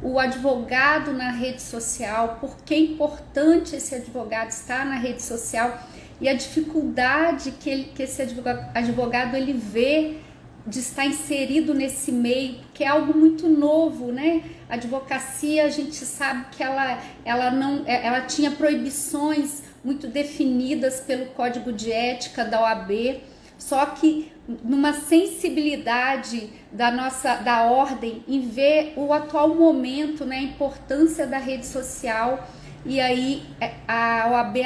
o advogado na rede social, por que é importante esse advogado estar na rede social e a dificuldade que esse advogado ele vê de estar inserido nesse meio, que é algo muito novo, né? A advocacia, a gente sabe que ela tinha proibições muito definidas pelo Código de Ética da OAB, só que numa sensibilidade da ordem em ver o atual momento, né, a importância da rede social, e aí a OAB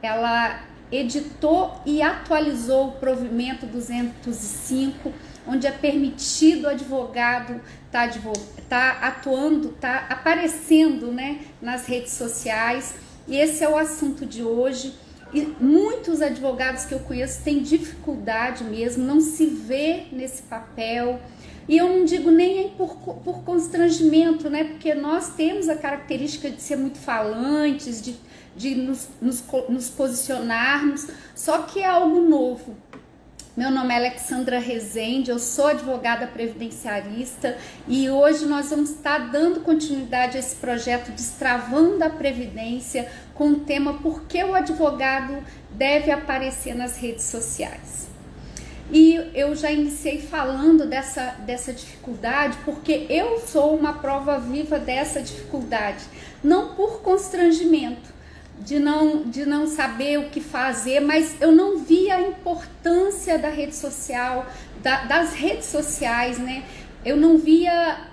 ela editou e atualizou o provimento 205, onde é permitido o advogado tá atuando, tá aparecendo, né, nas redes sociais. E esse é o assunto de hoje. E muitos advogados que eu conheço têm dificuldade mesmo, não se vê nesse papel. E eu não digo nem por constrangimento, né? Porque nós temos a característica de ser muito falantes, de nos posicionarmos, só que é algo novo. Meu nome é Alexandra Rezende, eu sou advogada previdenciarista e hoje nós vamos estar dando continuidade a esse projeto Destravando a Previdência com o tema Por que o advogado deve aparecer nas redes sociais. E eu já iniciei falando dessa dificuldade porque eu sou uma prova viva dessa dificuldade, não por constrangimento, de não saber o que fazer, mas eu não via a importância da rede social, das redes sociais, né? Eu não via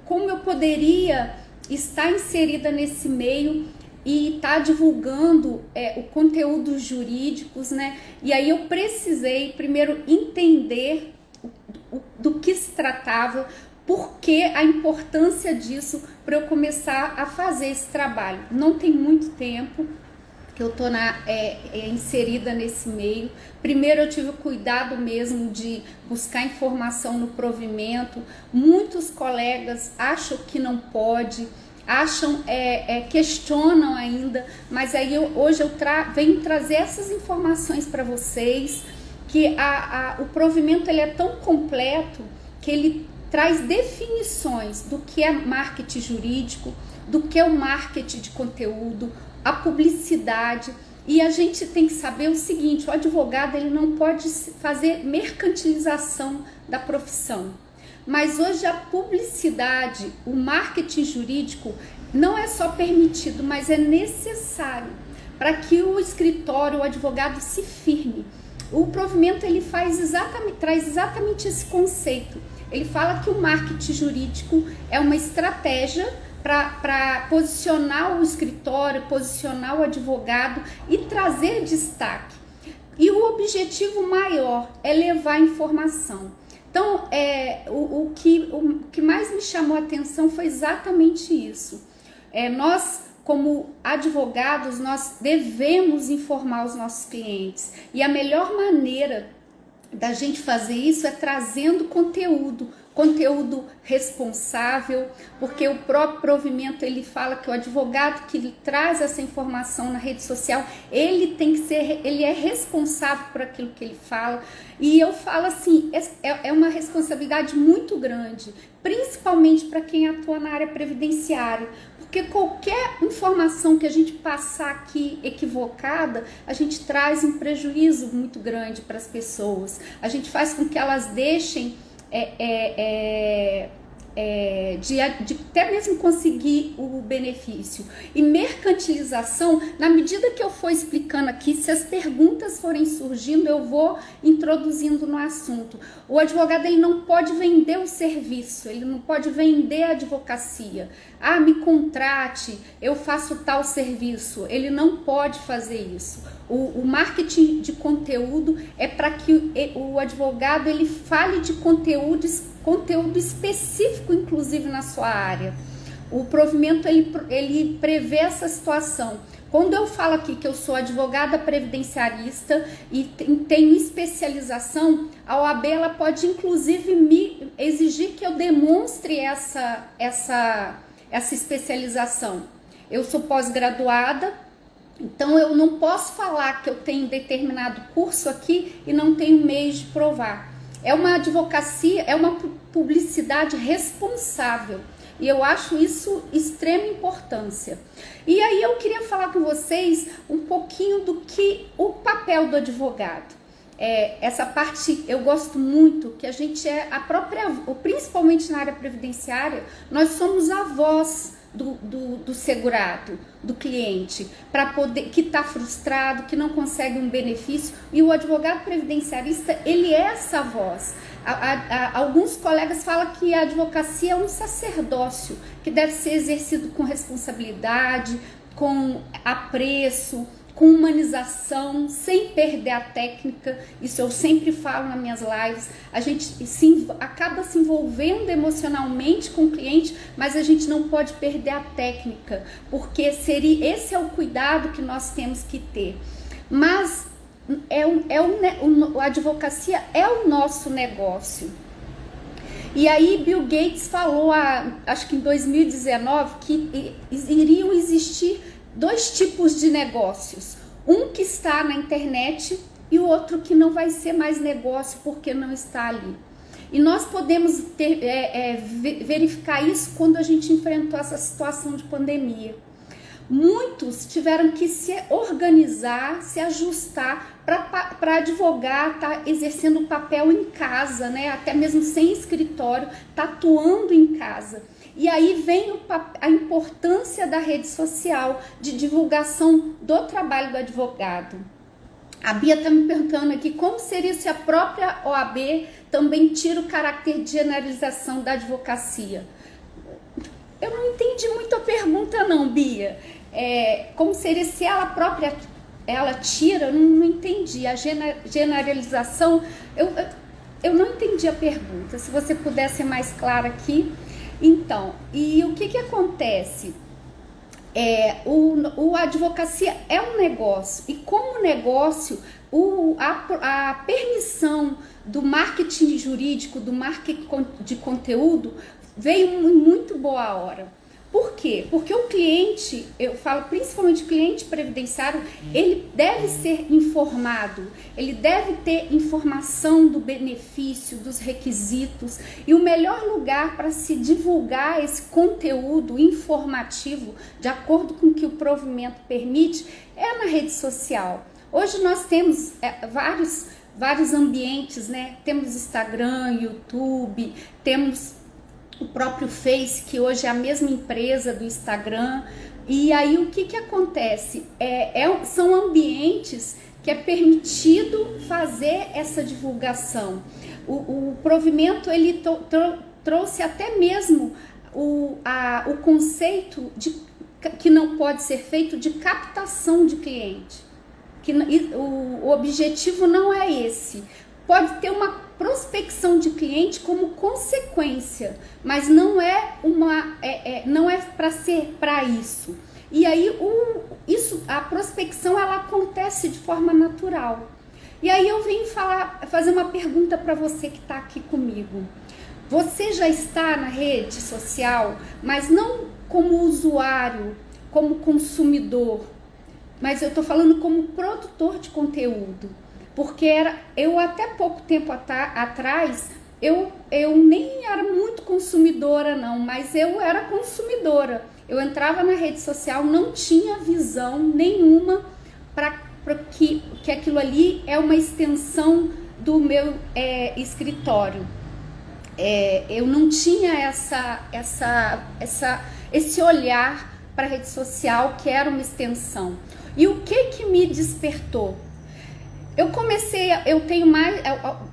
como eu poderia estar inserida nesse meio e estar divulgando o conteúdo jurídicos, né? E aí eu precisei primeiro entender do que se tratava, por que a importância disso para eu começar a fazer esse trabalho. Não tem muito tempo que eu estou inserida nesse meio. Primeiro eu tive o cuidado mesmo de buscar informação no provimento. Muitos colegas acham que não pode, questionam ainda, mas aí hoje eu venho trazer essas informações para vocês, que o provimento ele é tão completo que ele traz definições do que é marketing jurídico, do que é o marketing de conteúdo, a publicidade. E a gente tem que saber o seguinte: o advogado ele não pode fazer mercantilização da profissão. Mas hoje a publicidade, o marketing jurídico não é só permitido, mas é necessário para que o escritório, o advogado se firme. O provimento ele traz exatamente esse conceito. Ele fala que o marketing jurídico é uma estratégia para posicionar o escritório, posicionar o advogado e trazer destaque. E o objetivo maior é levar informação. Então, o que mais me chamou a atenção foi exatamente isso. Nós, como advogados, nós devemos informar os nossos clientes. E a melhor maneira da gente fazer isso é trazendo conteúdo responsável, porque o próprio provimento ele fala que o advogado que traz essa informação na rede social, ele é responsável por aquilo que ele fala. E eu falo assim, é uma responsabilidade muito grande, principalmente para quem atua na área previdenciária, porque qualquer informação que a gente passar aqui equivocada, a gente traz um prejuízo muito grande para as pessoas. A gente faz com que elas deixem de até mesmo conseguir o benefício. E mercantilização, na medida que eu for explicando aqui, se as perguntas forem surgindo, eu vou introduzindo no assunto. O advogado ele não pode vender o serviço, ele não pode vender a advocacia. Me contrate, eu faço tal serviço. Ele não pode fazer isso. O marketing de conteúdo é para que o advogado ele fale de conteúdo específico, inclusive na sua área. O provimento ele prevê essa situação. Quando eu falo aqui que eu sou advogada previdenciarista e tenho especialização, a OAB ela pode inclusive me exigir que eu demonstre essa especialização. Eu sou pós-graduada, então eu não posso falar que eu tenho determinado curso aqui e não tenho meios de provar. É uma advocacia, é uma publicidade responsável. E eu acho isso extrema importância. E aí eu queria falar com vocês um pouquinho do que o papel do advogado. Essa parte eu gosto muito, que a gente principalmente na área previdenciária, nós somos a voz do segurado, do cliente, que está frustrado, que não consegue um benefício, e o advogado previdenciarista, ele é essa voz. Alguns colegas falam que a advocacia é um sacerdócio, que deve ser exercido com responsabilidade, com apreço, com humanização, sem perder a técnica. Isso eu sempre falo nas minhas lives. A gente acaba se envolvendo emocionalmente com o cliente, mas a gente não pode perder a técnica, porque esse é o cuidado que nós temos que ter. Mas a advocacia é o nosso negócio. E aí Bill Gates falou, acho que em 2019, que iriam existir 2 tipos de negócios, um que está na internet e o outro que não vai ser mais negócio porque não está ali. E nós podemos verificar isso quando a gente enfrentou essa situação de pandemia. Muitos tiveram que se organizar, se ajustar para advogar, tá exercendo o papel em casa, né? Até mesmo sem escritório, tá atuando em casa. E aí vem a importância da rede social, de divulgação do trabalho do advogado. A Bia está me perguntando aqui como seria se a própria OAB também tira o caráter de generalização da advocacia. Eu não entendi muito a pergunta não, Bia. Como seria se ela própria tira? Eu não entendi. A generalização, eu não entendi a pergunta. Se você puder ser mais clara aqui. Então, e o que acontece? A advocacia é um negócio, e como negócio, a permissão do marketing jurídico, do marketing de conteúdo, veio em muito boa hora. Por quê? Porque o cliente, eu falo principalmente o cliente previdenciário, ele deve ser informado, ele deve ter informação do benefício, dos requisitos, e o melhor lugar para se divulgar esse conteúdo informativo, de acordo com o que o provimento permite, é na rede social. Hoje nós temos vários ambientes, né? Temos Instagram, YouTube, temos o próprio Face, que hoje é a mesma empresa do Instagram. E aí o que acontece? São ambientes que é permitido fazer essa divulgação. O provimento ele trouxe até mesmo o conceito que não pode ser feito de captação de cliente. O objetivo não é esse. Pode ter uma prospecção de cliente como consequência, mas não é para ser para isso. E aí a prospecção ela acontece de forma natural. E aí eu vim fazer uma pergunta para você que está aqui comigo. Você já está na rede social, mas não como usuário, como consumidor, mas eu estou falando como produtor de conteúdo. Porque eu até pouco tempo atrás, eu nem era muito consumidora não, mas eu era consumidora. Eu entrava na rede social, não tinha visão nenhuma para que aquilo ali é uma extensão do meu escritório. Eu não tinha esse olhar para a rede social que era uma extensão. E o que me despertou? Eu tenho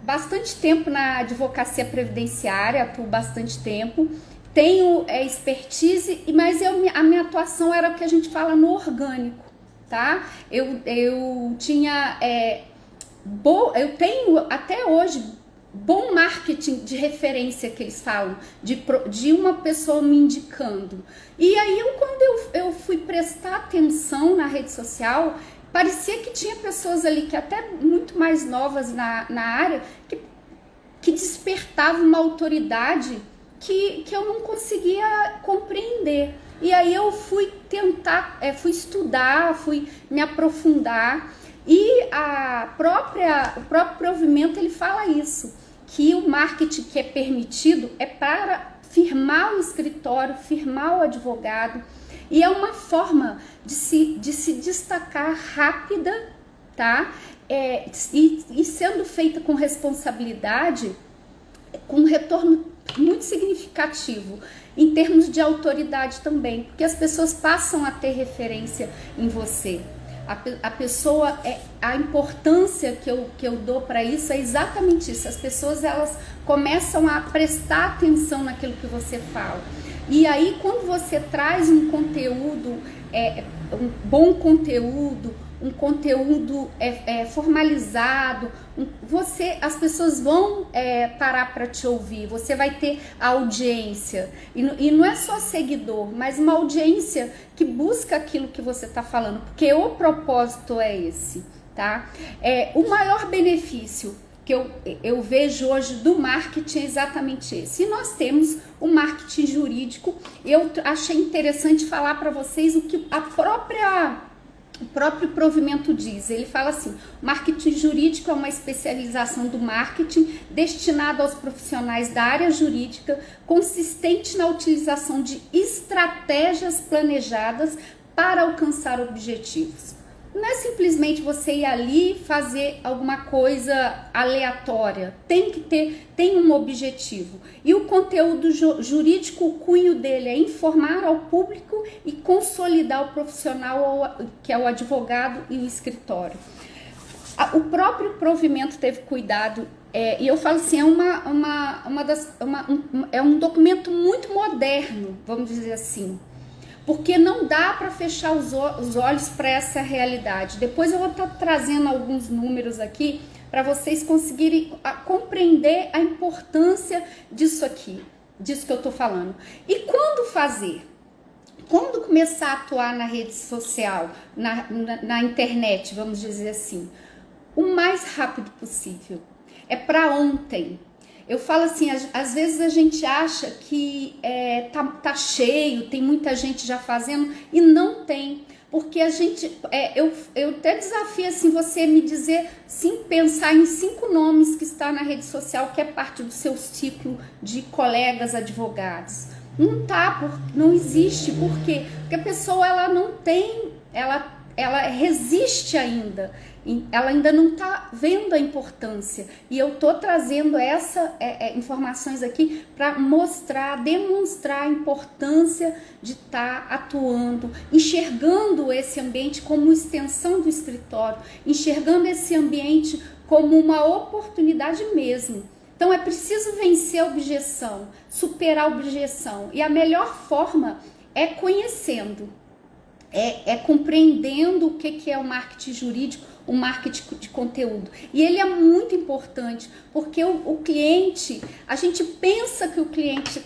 bastante tempo na advocacia previdenciária, atuo bastante tempo, tenho expertise, mas a minha atuação era o que a gente fala no orgânico, tá? Eu tenho até hoje bom marketing de referência que eles falam, de uma pessoa me indicando. E aí quando eu fui prestar atenção na rede social, parecia que tinha pessoas ali que até muito mais novas na área que despertavam uma autoridade que eu não conseguia compreender. E aí eu fui fui estudar, fui me aprofundar, e o próprio provimento ele fala isso, que o marketing que é permitido é para firmar o escritório, firmar o advogado, e é uma forma de se destacar rápida, tá? E sendo feita com responsabilidade, com um retorno muito significativo em termos de autoridade também, porque as pessoas passam a ter referência em você. A pessoa, a importância que eu dou para isso é exatamente isso. As pessoas, elas começam a prestar atenção naquilo que você fala. E aí, quando você traz um conteúdo, um bom conteúdo, um conteúdo formalizado, as pessoas vão parar para te ouvir, você vai ter audiência, e não é só seguidor, mas uma audiência que busca aquilo que você está falando, porque o propósito é esse, tá? O maior benefício que eu vejo hoje do marketing é exatamente esse. E nós temos o marketing jurídico. Eu achei interessante falar para vocês o que o próprio provimento diz. Ele fala assim: o marketing jurídico é uma especialização do marketing destinada aos profissionais da área jurídica, consistente na utilização de estratégias planejadas para alcançar objetivos. Não é simplesmente você ir ali fazer alguma coisa aleatória, tem um objetivo. E o conteúdo jurídico, o cunho dele é informar ao público e consolidar o profissional, que é o advogado e o escritório. O próprio provimento teve cuidado, e eu falo assim, é um documento muito moderno, vamos dizer assim, porque não dá para fechar os olhos para essa realidade. Depois eu vou estar trazendo alguns números aqui para vocês conseguirem compreender a importância disso aqui, disso que eu estou falando. E quando fazer? Quando começar a atuar na rede social, na internet, vamos dizer assim? O mais rápido possível. É para ontem. Eu falo assim, às vezes a gente acha que tá cheio, tem muita gente já fazendo, e não tem. Porque a gente, eu até desafio assim, você me dizer, sim, pensar em 5 nomes que está na rede social, que é parte do seu ciclo de colegas advogados. Não existe. Por quê? Porque a pessoa, ela não tem, ela resiste ainda. Ela ainda não está vendo a importância, e eu estou trazendo essas informações aqui para demonstrar a importância de estar atuando, enxergando esse ambiente como extensão do escritório, enxergando esse ambiente como uma oportunidade mesmo. Então é preciso vencer a objeção, superar a objeção, e a melhor forma é conhecendo, compreendendo o que é o marketing jurídico, o marketing de conteúdo. E ele é muito importante, porque o cliente, a gente pensa que o cliente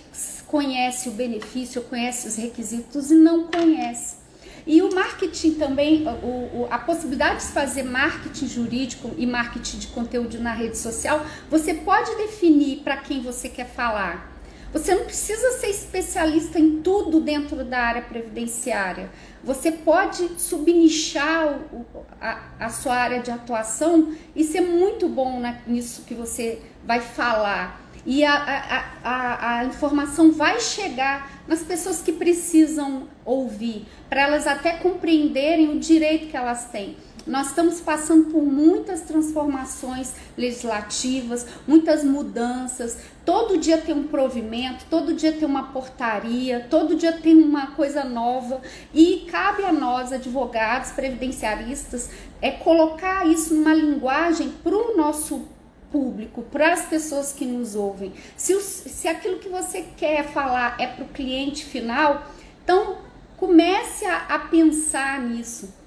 conhece o benefício, conhece os requisitos, e não conhece. E o marketing também, a possibilidade de fazer marketing jurídico e marketing de conteúdo na rede social, você pode definir para quem você quer falar. Você não precisa ser especialista em tudo dentro da área previdenciária. Você pode subnichar a sua área de atuação e ser muito bom nisso que você vai falar. E a informação vai chegar nas pessoas que precisam ouvir, para elas até compreenderem o direito que elas têm. Nós estamos passando por muitas transformações legislativas, muitas mudanças. Todo dia tem um provimento, todo dia tem uma portaria, todo dia tem uma coisa nova. E cabe a nós, advogados, previdenciaristas, colocar isso numa linguagem para o nosso público, para as pessoas que nos ouvem. Se aquilo que você quer falar é para o cliente final, então comece a pensar nisso.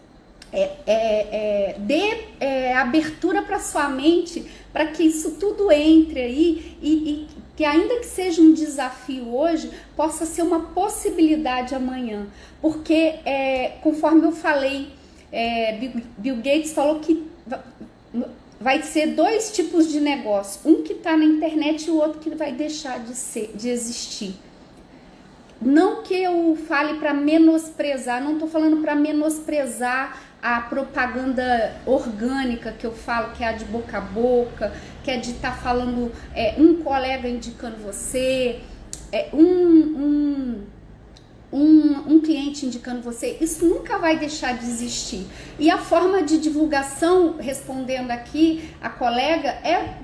Dê abertura para sua mente, para que isso tudo entre aí e que, ainda que seja um desafio hoje, possa ser uma possibilidade amanhã. Porque, conforme eu falei, Bill Gates falou que vai ser 2 tipos de negócio, um que está na internet e o outro que vai deixar de existir. Não que eu fale para menosprezar, não estou falando para menosprezar a propaganda orgânica que eu falo, que é a de boca a boca, que é de estar falando um colega indicando você. um cliente indicando você, isso nunca vai deixar de existir. E a forma de divulgação, respondendo aqui a colega, é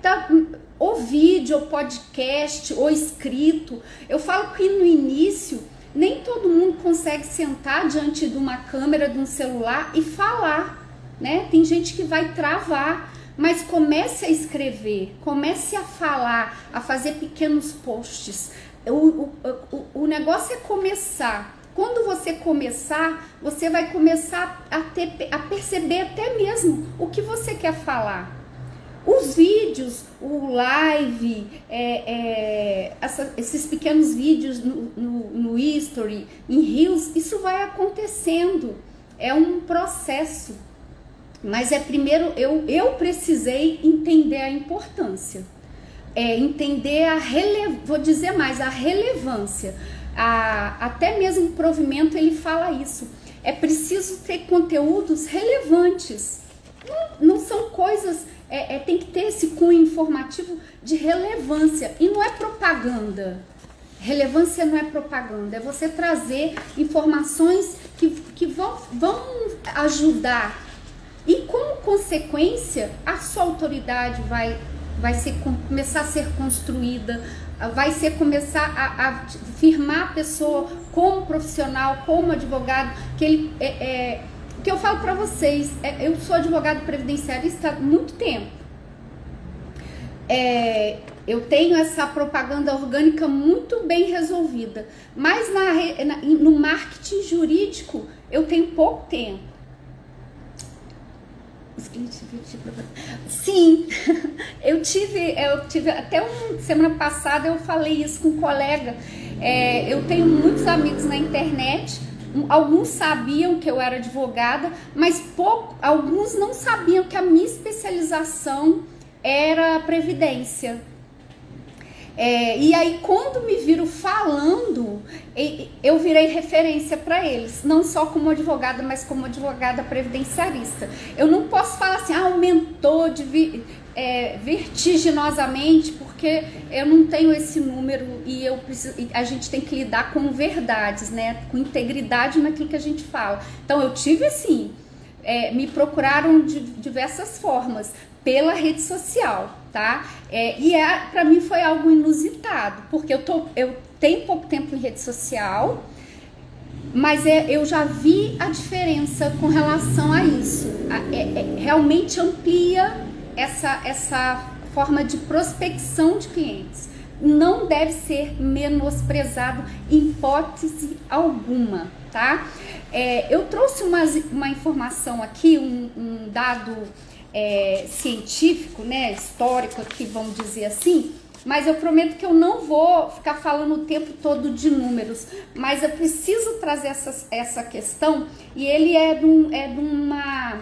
ou vídeo, ou podcast, ou escrito. Eu falo que no início, nem todo mundo consegue sentar diante de uma câmera, de um celular e falar, né? Tem gente que vai travar, mas comece a escrever, comece a falar, a fazer pequenos posts. O negócio é começar. Quando você começar, você vai começar a perceber até mesmo o que você quer falar. Os vídeos, o live, esses pequenos vídeos no History, em Reels, isso vai acontecendo. É um processo. Mas primeiro eu precisei entender a importância. Entender vou dizer mais, a relevância. Até mesmo o provimento ele fala isso. É preciso ter conteúdos relevantes. Não são coisas, tem que ter esse cunho informativo de relevância. E não é propaganda. Relevância não é propaganda, é você trazer informações que vão ajudar. E como consequência, a sua autoridade vai começar a ser construída, vai começar a firmar a pessoa como profissional, como advogado, que eu falo para vocês, eu sou advogado previdenciarista há muito tempo. Eu tenho essa propaganda orgânica muito bem resolvida, mas no marketing jurídico eu tenho pouco tempo. Sim, eu tive até semana passada eu falei isso com um colega. Eu tenho muitos amigos na internet, alguns sabiam que eu era advogada, mas alguns não sabiam que a minha especialização era previdência. E aí quando me viram falando, eu virei referência para eles, não só como advogada, mas como advogada previdenciarista. Eu não posso falar assim, aumentou vertiginosamente, porque eu não tenho esse número e a gente tem que lidar com verdades, né? Com integridade naquilo que a gente fala. Então eu tive assim, me procuraram de diversas formas, pela rede social, tá? Para mim foi algo inusitado, porque eu tenho pouco tempo em rede social, mas eu já vi a diferença com relação a isso. Realmente amplia essa forma de prospecção de clientes. Não deve ser menosprezado em hipótese alguma, tá? Eu trouxe uma informação aqui, um dado científico, né, histórico aqui, vamos dizer assim, mas eu prometo que eu não vou ficar falando o tempo todo de números, mas eu preciso trazer essa questão, e ele é de uma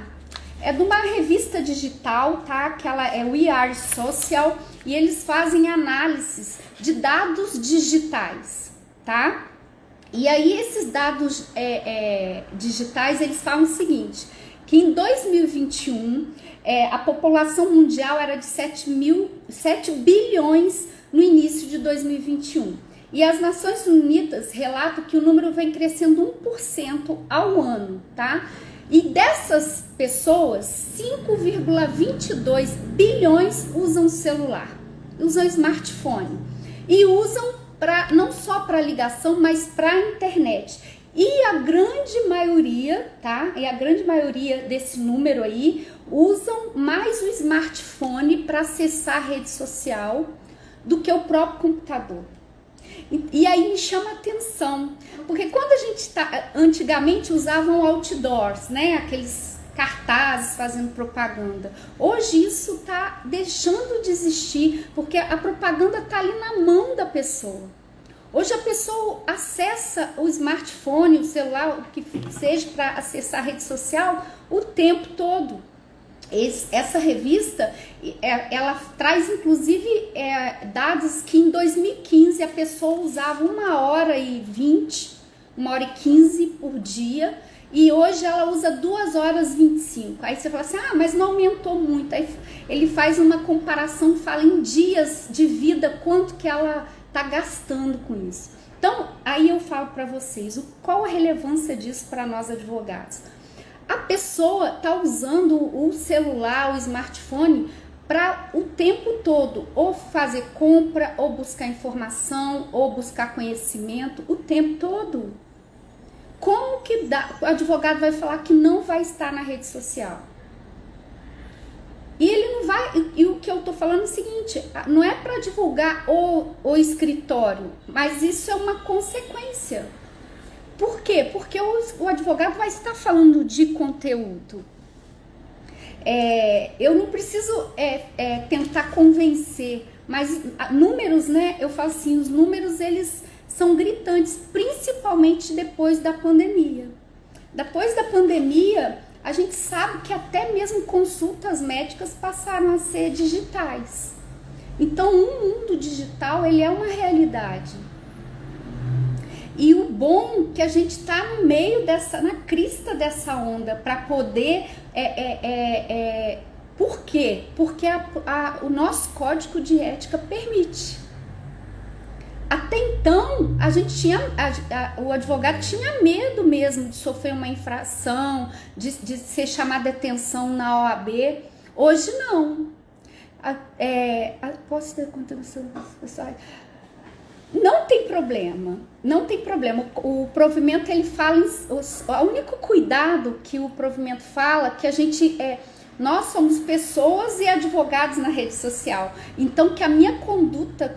revista digital, tá? Que ela é o We Are Social, e eles fazem análises de dados digitais, tá? E aí esses dados digitais, eles falam o seguinte, que em 2021 a população mundial era de 7 bilhões no início de 2021. E as Nações Unidas relatam que o número vem crescendo 1% ao ano, tá? E dessas pessoas, 5,22 bilhões usam celular, usam smartphone. E usam não só para ligação, mas para a internet. E a grande maioria, tá? E a grande maioria desse número aí usam mais o smartphone para acessar a rede social do que o próprio computador. E aí me chama a atenção, porque quando a gente antigamente usavam outdoors, né? Aqueles cartazes fazendo propaganda. Hoje isso está deixando de existir, porque a propaganda está ali na mão da pessoa. Hoje a pessoa acessa o smartphone, o celular, o que seja, para acessar a rede social o tempo todo. Essa revista, ela traz inclusive dados que em 2015 a pessoa usava 1h20, 1h15 por dia, e hoje ela usa 2h25. Aí você fala assim, mas não aumentou muito. Aí ele faz uma comparação, fala em dias de vida, quanto que ela tá gastando com isso. Então, aí eu falo para vocês, qual a relevância disso para nós advogados? A pessoa tá usando o celular, o smartphone, para o tempo todo, ou fazer compra, ou buscar informação, ou buscar conhecimento, o tempo todo. Como que o advogado vai falar que não vai estar na rede social? E ele não vai, e o que eu tô falando é o seguinte, não é para divulgar o escritório, mas isso é uma consequência. Por quê? Porque o advogado vai estar falando de conteúdo. Eu não preciso tentar convencer, mas números, né? Eu falo assim, os números eles são gritantes, principalmente depois da pandemia. Depois da pandemia, a gente sabe que até mesmo consultas médicas passaram a ser digitais. Então, o mundo digital ele é uma realidade. E o bom é que a gente está no meio na crista dessa onda para poder. Por quê? Porque o nosso código de ética permite. Até então, a gente o advogado tinha medo mesmo de sofrer uma infração, de ser chamado de atenção na OAB. Hoje não. Posso ter contribuição pessoal? Não tem problema, não tem problema. O provimento ele fala, o único cuidado que o provimento fala que a gente nós somos pessoas e advogados na rede social. Então que a minha conduta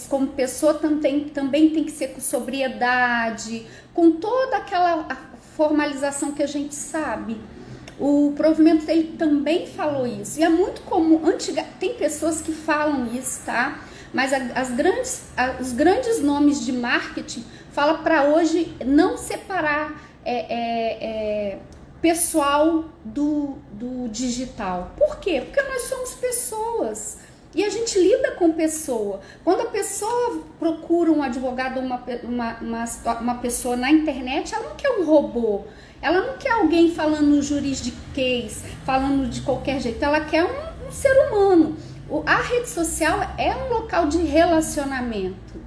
como pessoa também tem que ser com sobriedade, com toda aquela formalização que a gente sabe. O provimento ele também falou isso. E é muito comum, tem pessoas que falam isso, tá? Mas os grandes nomes de marketing falam para hoje não separar pessoal do digital. Por quê? Porque nós somos pessoas e a gente lida com pessoa. Quando a pessoa procura um advogado ou uma pessoa na internet, ela não quer um robô, ela não quer alguém falando juridiquês, falando de qualquer jeito, ela quer um ser humano. A rede social é um local de relacionamento.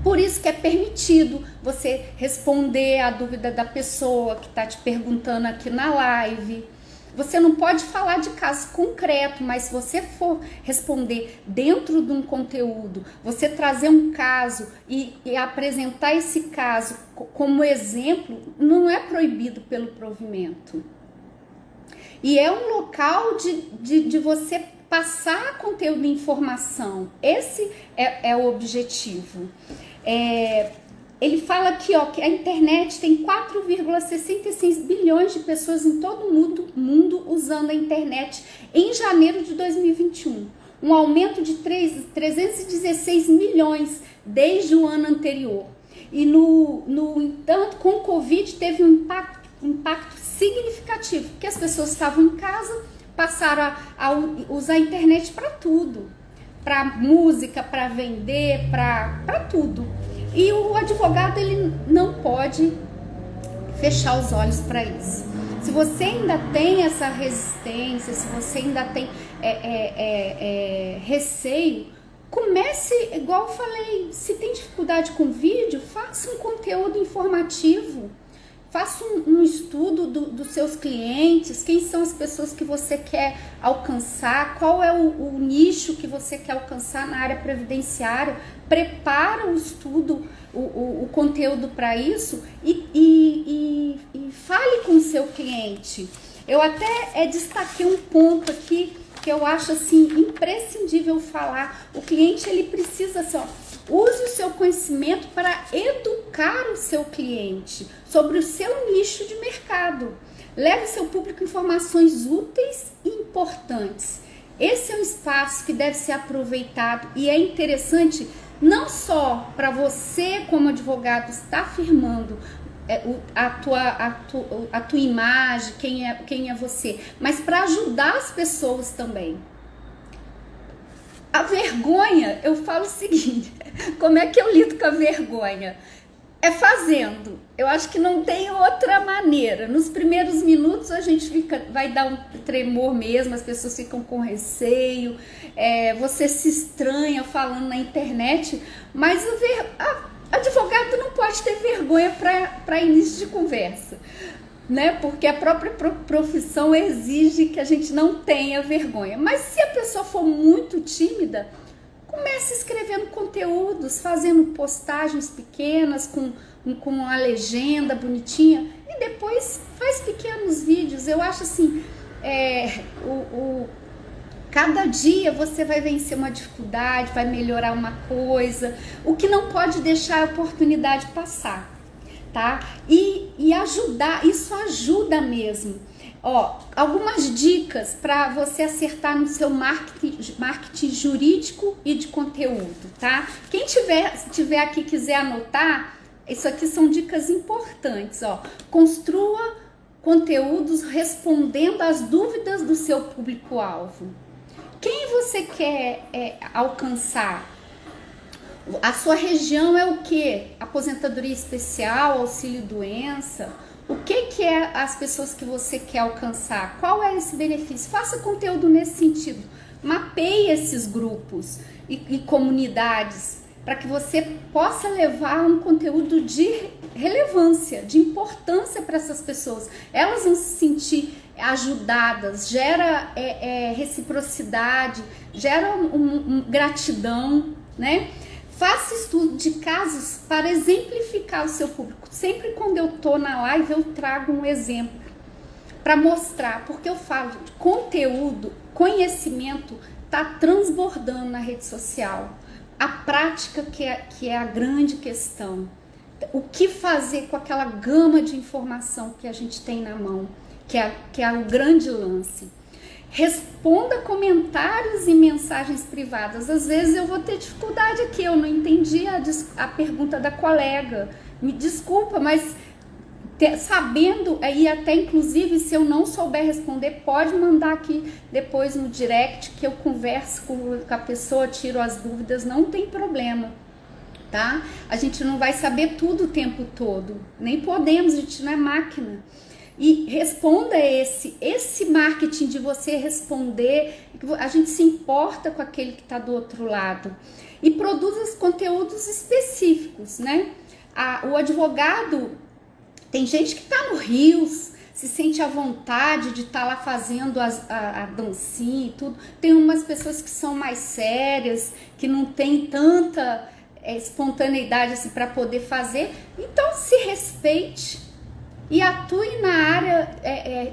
Por isso que é permitido você responder a dúvida da pessoa que está te perguntando aqui na live. Você não pode falar de caso concreto, mas se você for responder dentro de um conteúdo, você trazer um caso e apresentar esse caso como exemplo, não é proibido pelo provimento. E é um local de você passar conteúdo e informação. Esse é o objetivo. Ele fala aqui que a internet tem 4,66 bilhões de pessoas em todo o mundo usando a internet em janeiro de 2021. Um aumento de 316 milhões desde o ano anterior. E, no entanto, com o Covid teve um impacto significativo, porque as pessoas estavam em casa, passaram a usar a internet para tudo, para música, para vender, para tudo. E o advogado ele não pode fechar os olhos para isso. Se você ainda tem essa resistência, se você ainda tem receio, comece, igual eu falei, se tem dificuldade com vídeo, faça um conteúdo informativo. Faça um estudo dos seus clientes, quem são as pessoas que você quer alcançar, qual é o nicho que você quer alcançar na área previdenciária, prepara o estudo, o conteúdo para isso e fale com o seu cliente. Eu até destaquei um ponto aqui que eu acho assim imprescindível falar. O cliente ele precisa assim, use o seu conhecimento para educar o seu cliente sobre o seu nicho de mercado. Leve ao seu público informações úteis e importantes. Esse é um espaço que deve ser aproveitado e é interessante não só para você como advogado estar afirmando a tua imagem, quem é você, mas para ajudar as pessoas também. A vergonha, eu falo o seguinte, como é que eu lido com a vergonha? É fazendo. Eu acho que não tem outra maneira. Nos primeiros minutos a gente vai dar um tremor mesmo, as pessoas ficam com receio, você se estranha falando na internet, mas advogado não pode ter vergonha para início de conversa, né? Porque a própria profissão exige que a gente não tenha vergonha. Mas se a pessoa for muito tímida, comece escrevendo conteúdos, fazendo postagens pequenas com uma legenda bonitinha e depois faz pequenos vídeos. Eu acho assim, cada dia você vai vencer uma dificuldade, vai melhorar uma coisa. O que não pode deixar a oportunidade passar, tá? E ajudar, isso ajuda mesmo. Ó, algumas dicas para você acertar no seu marketing jurídico e de conteúdo, tá? Quem tiver aqui quiser anotar, isso aqui são dicas importantes, ó. Construa conteúdos respondendo às dúvidas do seu público-alvo. Quem você quer alcançar? A sua região é o quê? Aposentadoria especial, auxílio-doença? O que é as pessoas que você quer alcançar? Qual é esse benefício? Faça conteúdo nesse sentido. Mapeie esses grupos e comunidades para que você possa levar um conteúdo de relevância, de importância para essas pessoas. Elas vão se sentir ajudadas, gera reciprocidade, gera gratidão, né? Faça estudo de casos para exemplificar o seu público. Sempre quando eu tô na live eu trago um exemplo para mostrar, porque eu falo de conteúdo, conhecimento tá transbordando na rede social. A prática que é a grande questão. O que fazer com aquela gama de informação que a gente tem na mão, que é o grande lance. Responda comentários e mensagens privadas. Às vezes eu vou ter dificuldade aqui, eu não entendi a pergunta da colega. Me desculpa, mas sabendo, e até inclusive se eu não souber responder, pode mandar aqui depois no direct que eu converso com a pessoa, tiro as dúvidas, não tem problema, tá? A gente não vai saber tudo o tempo todo, nem podemos, a gente não é máquina. E responda esse marketing de você responder, a gente se importa com aquele que está do outro lado. E produza conteúdos específicos, né? O advogado, tem gente que está no Rios, se sente à vontade de estar lá fazendo a dancinha e tudo. Tem umas pessoas que são mais sérias, que não tem tanta espontaneidade assim, para poder fazer. Então se respeite e atue na área,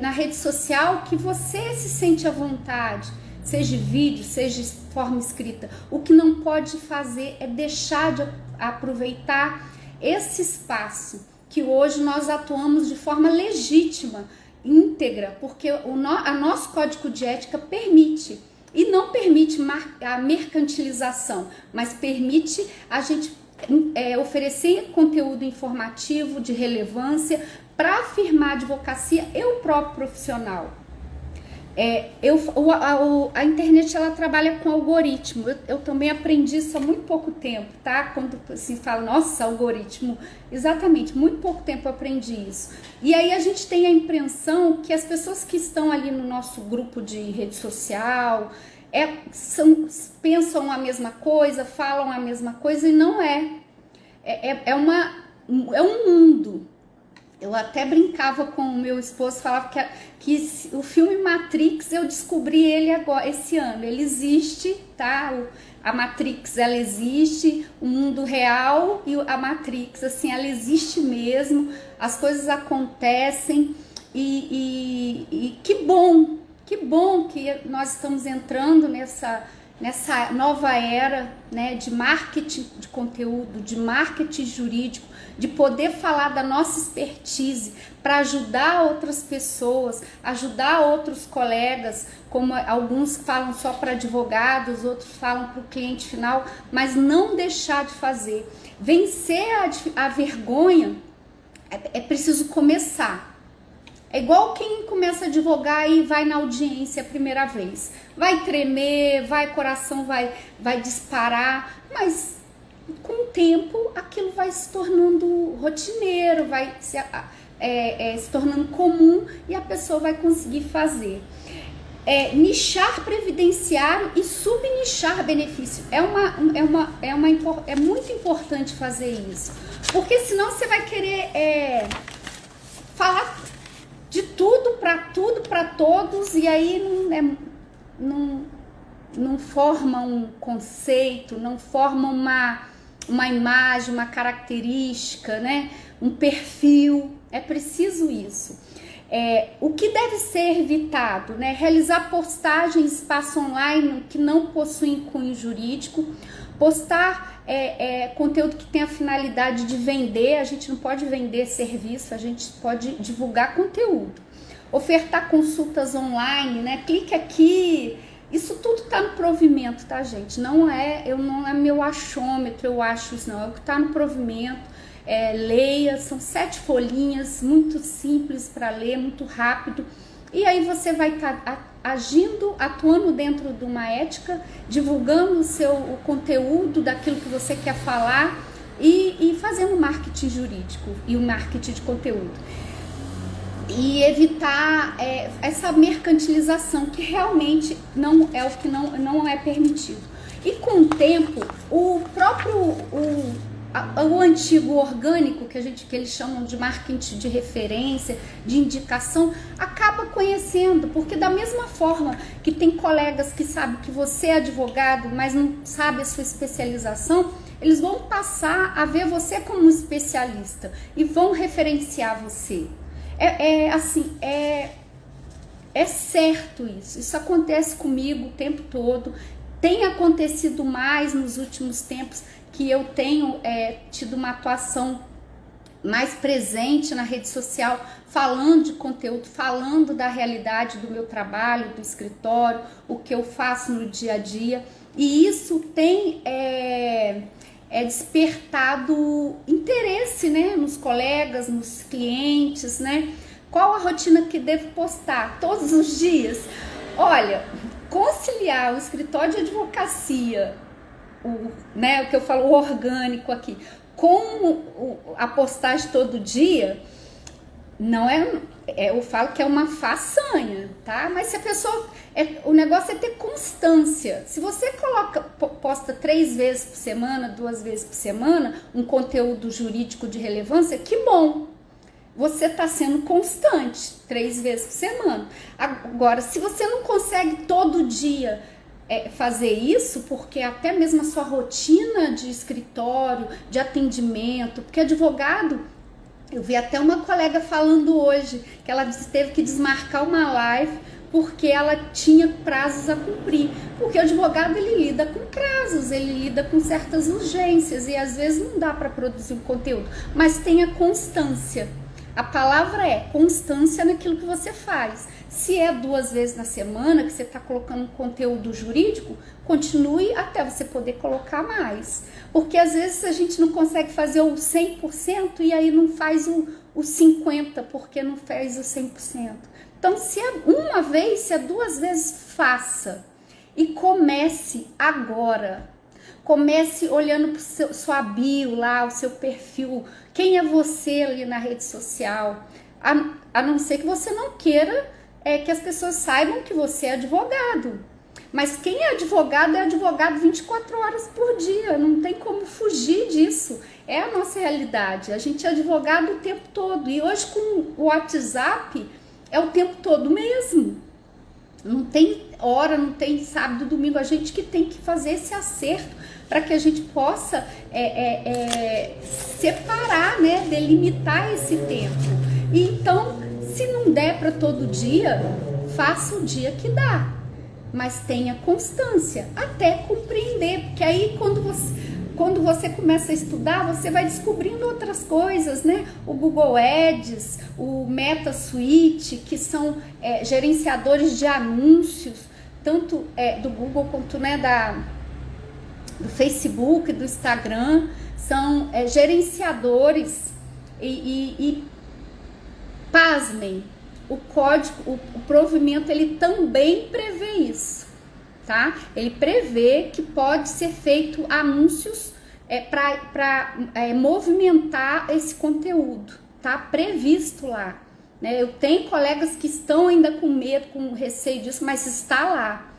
na rede social que você se sente à vontade, seja vídeo, seja forma escrita. O que não pode fazer é deixar de aproveitar esse espaço que hoje nós atuamos de forma legítima, íntegra, porque o nosso código de ética permite, e não permite a mercantilização, mas permite a gente oferecer conteúdo informativo, de relevância, para afirmar a advocacia e o próprio profissional. A internet ela trabalha com algoritmo. Eu também aprendi isso há muito pouco tempo, tá? Quando assim fala, nossa, algoritmo, exatamente, muito pouco tempo eu aprendi isso. E aí a gente tem a impressão que as pessoas que estão ali no nosso grupo de rede social pensam a mesma coisa, falam a mesma coisa, e não é. É um mundo. Eu até brincava com o meu esposo, falava que o filme Matrix, eu descobri ele agora, esse ano. Ele existe, tá? A Matrix, ela existe, o mundo real e a Matrix, assim, ela existe mesmo, as coisas acontecem e que bom que nós estamos entrando nessa nova era, né, de marketing de conteúdo, de marketing jurídico, de poder falar da nossa expertise para ajudar outras pessoas, ajudar outros colegas, como alguns falam só para advogados, outros falam para o cliente final, mas não deixar de fazer. Vencer a vergonha é preciso começar. É igual quem começa a advogar e vai na audiência a primeira vez. Vai tremer, coração vai disparar, mas com o tempo aquilo vai se tornando rotineiro, vai se tornando comum e a pessoa vai conseguir fazer. Nichar previdenciário e subnichar benefício. É muito importante fazer isso, porque senão você vai querer falar de tudo para todos, e aí não forma um conceito, não forma uma imagem, uma característica, né? Um perfil. É preciso isso. O que deve ser evitado, né? Realizar postagem em espaço online que não possuem cunho jurídico, postar conteúdo que tem a finalidade de vender. A gente não pode vender serviço, a gente pode divulgar conteúdo. Ofertar consultas online, né? Clique aqui. Isso tudo tá no provimento, tá, gente? Não é meu achômetro, eu acho isso, não. É o que tá no provimento. Leia, são 7 folhinhas, muito simples para ler, muito rápido. E aí você vai estar atuando dentro de uma ética, divulgando o conteúdo daquilo que você quer falar e fazendo marketing jurídico e o marketing de conteúdo. E evitar essa mercantilização, que realmente não é permitido. E com o tempo, o antigo orgânico, que eles chamam de marketing de referência, de indicação, acaba conhecendo, porque da mesma forma que tem colegas que sabem que você é advogado, mas não sabe a sua especialização, eles vão passar a ver você como um especialista e vão referenciar você. É certo isso. Isso acontece comigo o tempo todo. Tem acontecido mais nos últimos tempos, que eu tenho tido uma atuação mais presente na rede social, falando de conteúdo, falando da realidade do meu trabalho, do escritório, o que eu faço no dia a dia. E isso tem despertado interesse, né, nos colegas, nos clientes, né? Qual a rotina que devo postar? Todos os dias? Olha, conciliar o escritório de advocacia, o que eu falo, o orgânico aqui, com a postagem todo dia, não eu falo que é uma façanha, tá? Mas se a pessoa, o negócio é ter constância. Se você posta 3 vezes por semana, 2 vezes por semana, um conteúdo jurídico de relevância, que bom! Você está sendo constante, 3 vezes por semana. Agora, se você não consegue todo dia fazer isso, porque até mesmo a sua rotina de escritório, de atendimento, porque advogado, eu vi até uma colega falando hoje que ela teve que desmarcar uma live porque ela tinha prazos a cumprir, porque o advogado ele lida com prazos, ele lida com certas urgências e às vezes não dá para produzir um conteúdo, mas tenha constância. A palavra é constância naquilo que você faz. Se é 2 vezes na semana que você está colocando um conteúdo jurídico, continue até você poder colocar mais. Porque às vezes a gente não consegue fazer o 100% e aí não faz o 50% porque não fez o 100%. Então, se é uma vez, se é 2 vezes, faça. E comece agora. Comece olhando para sua bio lá, o seu perfil. Quem é você ali na rede social? A não ser que você não queira que as pessoas saibam que você é advogado. Mas quem é advogado 24 horas por dia. Não tem como fugir disso. É a nossa realidade. A gente é advogado o tempo todo. E hoje com o WhatsApp é o tempo todo mesmo. Não tem hora, não tem sábado, domingo. A gente que tem que fazer esse acerto para que a gente possa separar, né, delimitar esse tempo. E então, se não der para todo dia, faça o dia que dá, mas tenha constância até compreender, porque aí quando você começa a estudar, você vai descobrindo outras coisas, né? O Google Ads, o MetaSuite, que são gerenciadores de anúncios, tanto do Google quanto, né, do Facebook, do Instagram, são gerenciadores e pasmem, o código, o provimento, ele também prevê isso, tá? Ele prevê que pode ser feito anúncios para movimentar esse conteúdo, tá previsto lá, né? Eu tenho colegas que estão ainda com medo, com receio disso, mas está lá.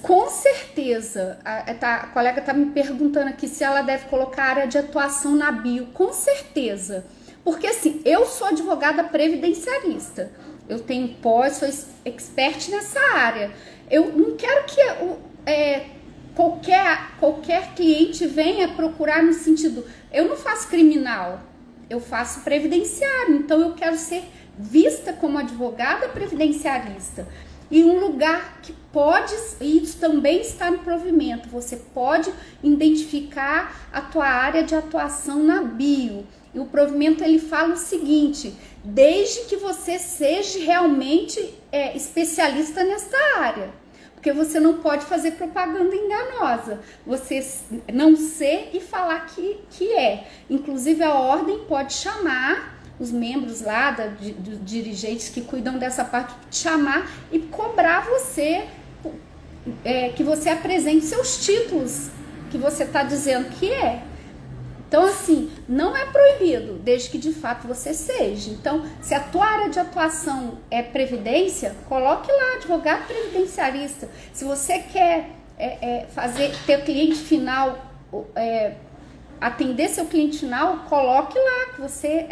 Com certeza, a colega está me perguntando aqui se ela deve colocar área de atuação na bio. Com certeza, porque assim, eu sou advogada previdenciarista, eu tenho pós, sou expert nessa área. Eu não quero que qualquer cliente venha procurar no sentido, eu não faço criminal, eu faço previdenciário, então eu quero ser vista como advogada previdenciarista. E um lugar que pode, isso também está no provimento, você pode identificar a tua área de atuação na bio. E o provimento ele fala o seguinte, desde que você seja realmente especialista nessa área. Porque você não pode fazer propaganda enganosa, você não ser e falar que é. Inclusive a ordem pode chamar os membros lá, dos dirigentes que cuidam dessa parte, chamar e cobrar você, que você apresente seus títulos, que você está dizendo que é. Então, assim, não é proibido, desde que de fato você seja. Então, se a tua área de atuação é previdência, coloque lá, advogado previdenciarista. Se você quer ter cliente final, atender seu cliente final, coloque lá que você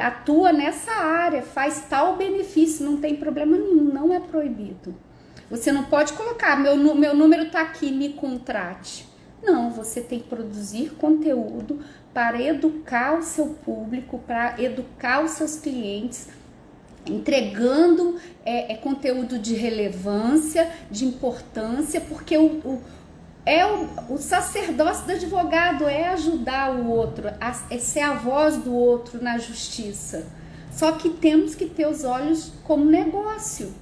atua nessa área, faz tal benefício, não tem problema nenhum, não é proibido. Você não pode colocar, meu número está aqui, me contrate. Não, você tem que produzir conteúdo para educar o seu público, para educar os seus clientes, entregando conteúdo de relevância, de importância, porque o sacerdócio do advogado é ajudar o outro, é ser a voz do outro na justiça. Só que temos que ter os olhos como negócio.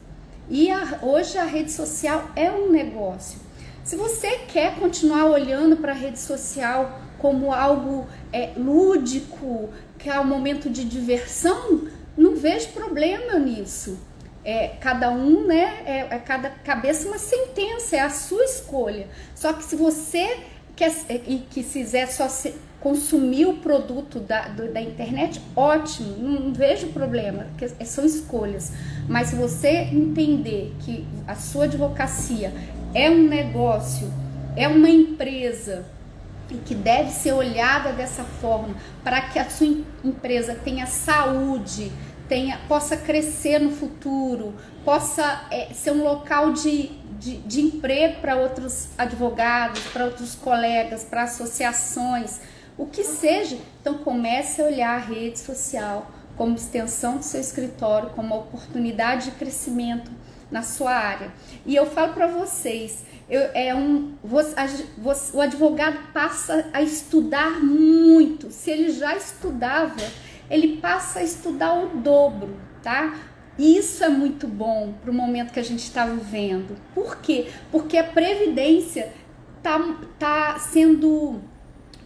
E hoje a rede social é um negócio. Se você quer continuar olhando para a rede social como algo lúdico, que é um momento de diversão, não vejo problema nisso. Cada um, né? Cada cabeça uma sentença, é a sua escolha. Só que se você quiser só consumir o produto da internet, ótimo, não vejo problema, porque são escolhas. Mas se você entender que a sua advocacia é um negócio, é uma empresa e que deve ser olhada dessa forma para que a sua empresa tenha saúde, possa crescer no futuro, possa ser um local de emprego para outros advogados, para outros colegas, para associações, o que seja. Então comece a olhar a rede social como extensão do seu escritório, como uma oportunidade de crescimento na sua área. E eu falo para vocês, o advogado passa a estudar muito. Se ele já estudava, ele passa a estudar o dobro, tá? E isso é muito bom para o momento que a gente está vivendo. Por quê? Porque a previdência tá sendo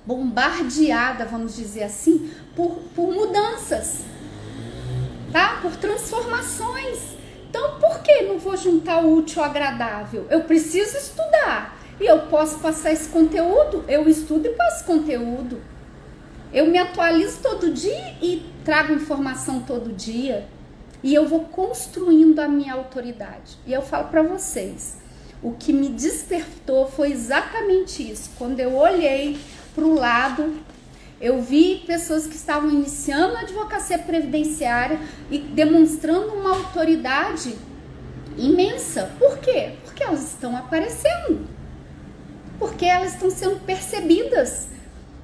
bombardeada, vamos dizer assim, por mudanças, tá? Por transformações. Então, por que não vou juntar o útil ao agradável? Eu preciso estudar e eu posso passar esse conteúdo, eu estudo e passo conteúdo. Eu me atualizo todo dia e trago informação todo dia e eu vou construindo a minha autoridade. E eu falo para vocês, o que me despertou foi exatamente isso. Quando eu olhei para o lado, eu vi pessoas que estavam iniciando a advocacia previdenciária e demonstrando uma autoridade imensa. Por quê? Porque elas estão aparecendo. Porque elas estão sendo percebidas.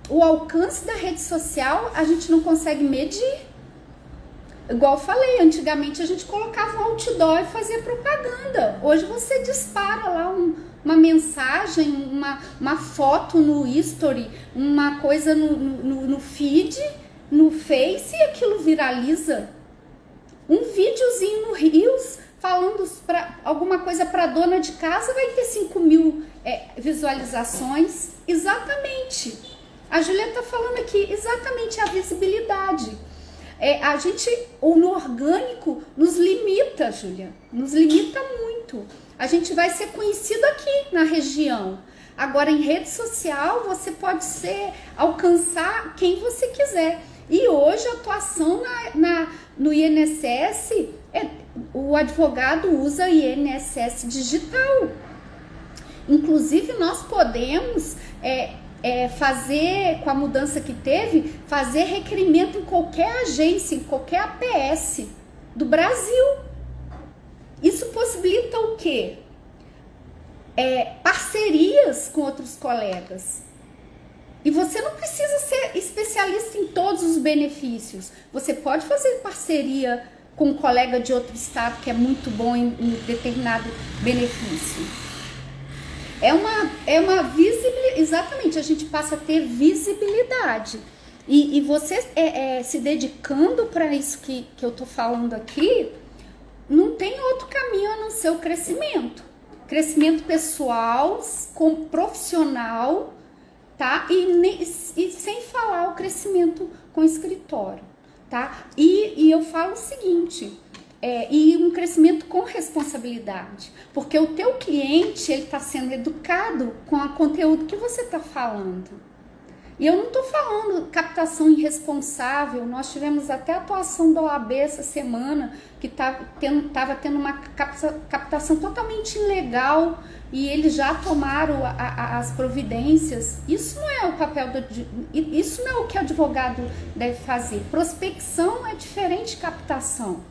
O alcance da rede social a gente não consegue medir. Igual eu falei, antigamente a gente colocava um outdoor e fazia propaganda. Hoje você dispara lá uma mensagem, uma foto no history, uma coisa no feed, no Face, e aquilo viraliza. Um videozinho no Reels falando alguma coisa para dona de casa vai ter 5.000 visualizações. Exatamente. A Julia está falando aqui, exatamente a visibilidade. No orgânico nos limita, Julia, nos limita muito. A gente vai ser conhecido aqui na região. Agora, em rede social, você pode alcançar quem você quiser. E hoje a atuação no INSS, o advogado usa INSS digital. Inclusive, nós podemos fazer, com a mudança que teve, fazer requerimento em qualquer agência, em qualquer APS do Brasil. Isso possibilita o quê? Parcerias com outros colegas. E você não precisa ser especialista em todos os benefícios. Você pode fazer parceria com um colega de outro estado que é muito bom em determinado benefício. É uma visibilidade, exatamente, a gente passa a ter visibilidade. E você se dedicando para isso que eu estou falando aqui, não tem outro caminho a não ser o crescimento. Crescimento pessoal, profissional, tá? E sem falar o crescimento com o escritório, tá? E eu falo o seguinte, e um crescimento com responsabilidade, porque o teu cliente, ele está sendo educado com o conteúdo que você está falando. E eu não estou falando captação irresponsável, nós tivemos até a atuação da OAB essa semana, que estava tendo uma captação totalmente ilegal, e eles já tomaram as providências. Isso não é o papel isso não é o que o advogado deve fazer. Prospecção é diferente de captação.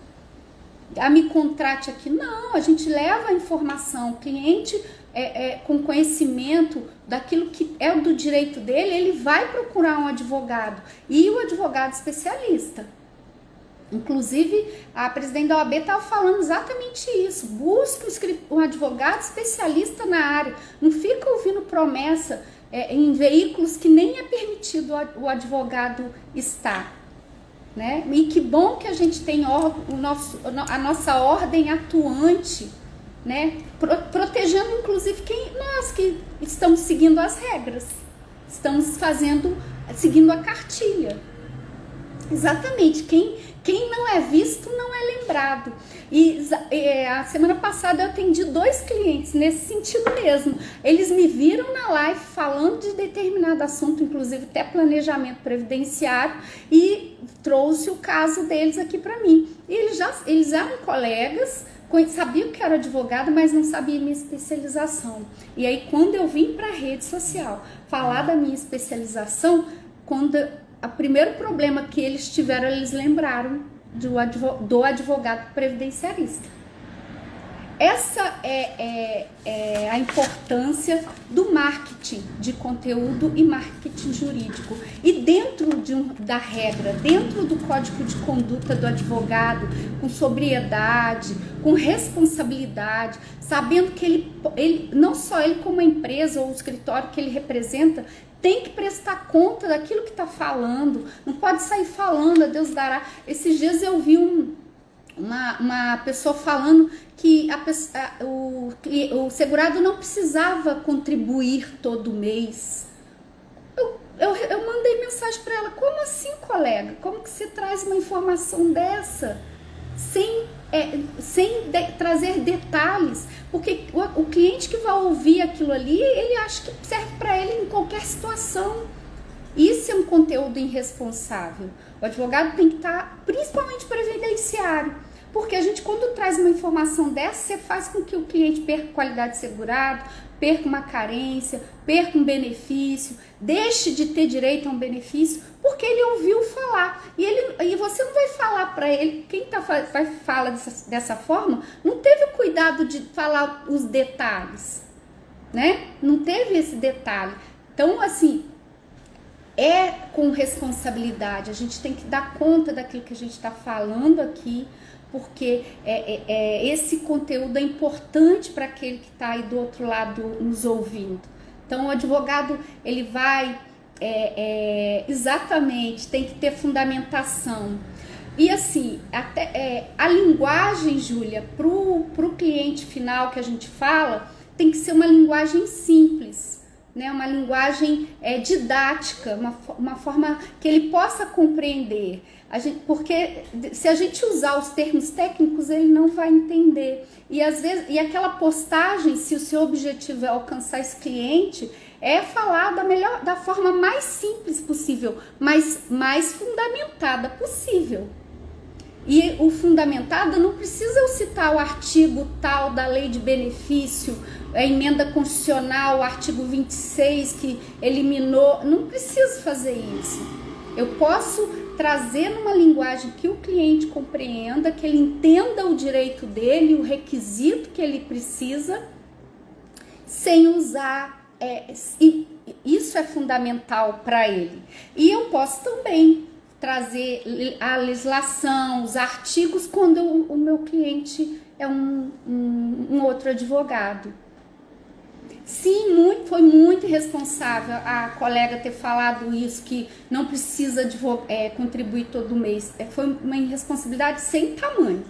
Me contrate aqui, não, a gente leva a informação, o cliente com conhecimento daquilo que é do direito dele, ele vai procurar um advogado, e o advogado especialista. Inclusive, a presidente da OAB estava falando exatamente isso, busque um advogado especialista na área, não fica ouvindo promessa em veículos que nem é permitido o advogado estar. Né? E que bom que a gente tem a nossa ordem atuante, né? Protegendo inclusive nós que estamos seguindo as regras, estamos seguindo a cartilha. Exatamente, quem não é visto não é lembrado. E a semana passada eu atendi 2 clientes nesse sentido mesmo. Eles me viram na live falando de determinado assunto, inclusive até planejamento previdenciário, e trouxe o caso deles aqui para mim. E eles eram colegas, sabiam que era advogado, mas não sabiam minha especialização. E aí, quando eu vim para a rede social falar da minha especialização, o primeiro problema que eles tiveram, eles lembraram do advogado previdenciarista. Essa é a importância do marketing de conteúdo e marketing jurídico. E dentro da regra, dentro do código de conduta do advogado, com sobriedade, com responsabilidade, sabendo que ele não só ele como a empresa ou o escritório que ele representa, tem que prestar conta daquilo que está falando, não pode sair falando, a Deus dará. Esses dias eu vi uma pessoa falando que o segurado não precisava contribuir todo mês. Eu mandei mensagem para ela, como assim, colega? Como que você traz uma informação dessa sem trazer detalhes? Porque o cliente que vai ouvir aquilo ali, ele acha que serve para ele em qualquer situação. Isso é um conteúdo irresponsável. O advogado tem que estar, principalmente previdenciário, porque a gente, quando traz uma informação dessa, você faz com que o cliente perca qualidade de segurado, perca uma carência, perca um benefício, deixe de ter direito a um benefício, porque ele ouviu falar. E você não vai falar para ele, quem fala dessa forma, não teve o cuidado de falar os detalhes, né? Não teve esse detalhe. Então, assim, com responsabilidade, a gente tem que dar conta daquilo que a gente está falando aqui, porque esse conteúdo é importante para aquele que está aí do outro lado nos ouvindo. Então, o advogado, ele vai, exatamente, tem que ter fundamentação. E assim, a linguagem, Júlia, para o cliente final que a gente fala, tem que ser uma linguagem simples, né, uma linguagem didática, uma forma que ele possa compreender. Porque se a gente usar os termos técnicos, ele não vai entender. E às vezes, e aquela postagem, se o seu objetivo é alcançar esse cliente, é falar da forma mais simples possível, mas mais fundamentada possível. E o fundamentado não precisa eu citar o artigo tal da lei de benefício, a emenda constitucional, o artigo 26 que eliminou, não preciso fazer isso. Eu posso trazer numa linguagem que o cliente compreenda, que ele entenda o direito dele, o requisito que ele precisa, sem usar, isso é fundamental para ele. E eu posso também trazer a legislação, os artigos, quando o meu cliente é um outro advogado. Sim, foi muito irresponsável a colega ter falado isso, que não precisa contribuir todo mês. Foi uma irresponsabilidade sem tamanho,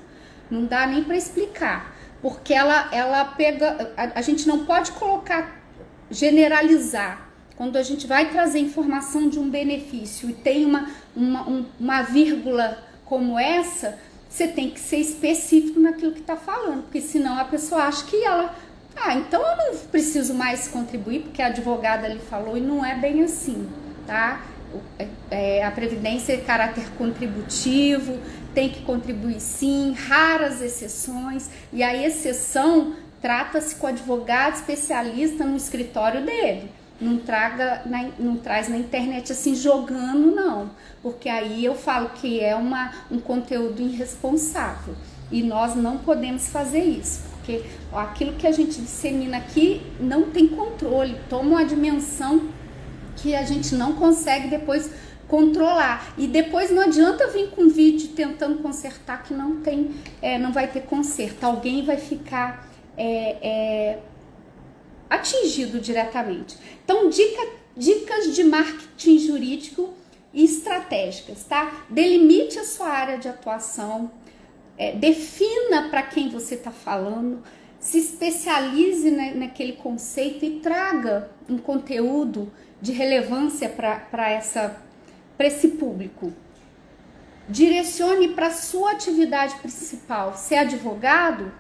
não dá nem para explicar, porque ela pega, a gente não pode generalizar. Quando a gente vai trazer informação de um benefício e tem uma vírgula como essa, você tem que ser específico naquilo que está falando, porque senão a pessoa acha que então eu não preciso mais contribuir, porque a advogada ali falou, e não é bem assim, tá? A Previdência é caráter contributivo, tem que contribuir sim, raras exceções, e a exceção trata-se com o advogado especialista no escritório dele. Não traz na internet assim jogando, não, porque aí eu falo que é um conteúdo irresponsável e nós não podemos fazer isso, porque aquilo que a gente dissemina aqui não tem controle, toma uma dimensão que a gente não consegue depois controlar, e depois não adianta vir com vídeo tentando consertar que não vai ter conserto, alguém vai ficar atingido diretamente. Então, dicas de marketing jurídico e estratégicas, tá? Delimite a sua área de atuação, defina para quem você está falando, se especialize naquele conceito e traga um conteúdo de relevância para esse público. Direcione para a sua atividade principal. Se é advogado,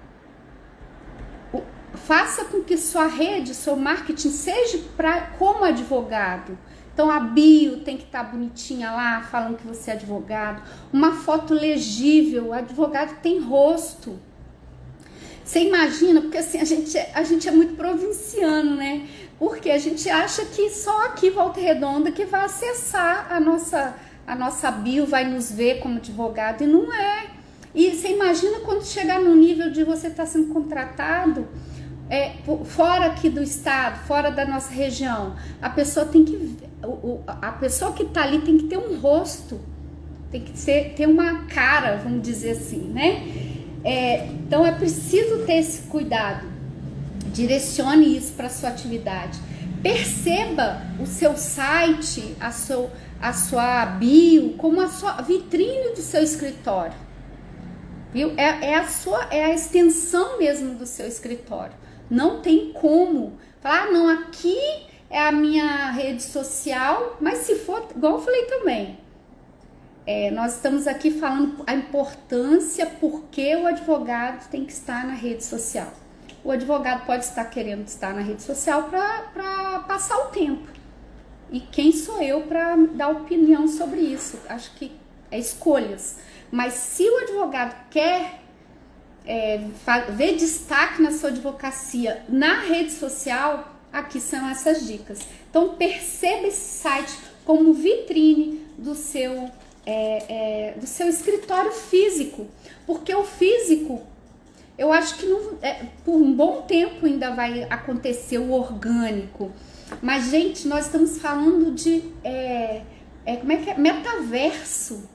faça com que sua rede, seu marketing seja como advogado. Então a bio tem que estar bonitinha lá, falando que você é advogado. Uma foto legível, o advogado tem rosto. Você imagina, porque assim, a gente é muito provinciano, né? Porque a gente acha que só aqui Volta Redonda que vai acessar a nossa bio, vai nos ver como advogado, e não é. E você imagina quando chegar no nível de você estar sendo contratado fora aqui do estado, fora da nossa região, a pessoa a pessoa que está ali tem que ter um rosto, tem que ter uma cara, vamos dizer assim, né? Então é preciso ter esse cuidado. Direcione isso para a sua atividade. Perceba o seu site, a sua bio como a sua vitrine do seu escritório, viu? É a extensão mesmo do seu escritório. Não tem como falar, não, aqui é a minha rede social, mas se for, igual eu falei também, nós estamos aqui falando a importância, porque o advogado tem que estar na rede social. O advogado pode estar querendo estar na rede social para passar o tempo. E quem sou eu para dar opinião sobre isso? Acho que é escolhas. Mas se o advogado quer ver destaque na sua advocacia na rede social, aqui são essas dicas. Então perceba esse site como vitrine do seu escritório físico, porque o físico, eu acho que por um bom tempo ainda vai acontecer o orgânico, mas gente, nós estamos falando de metaverso.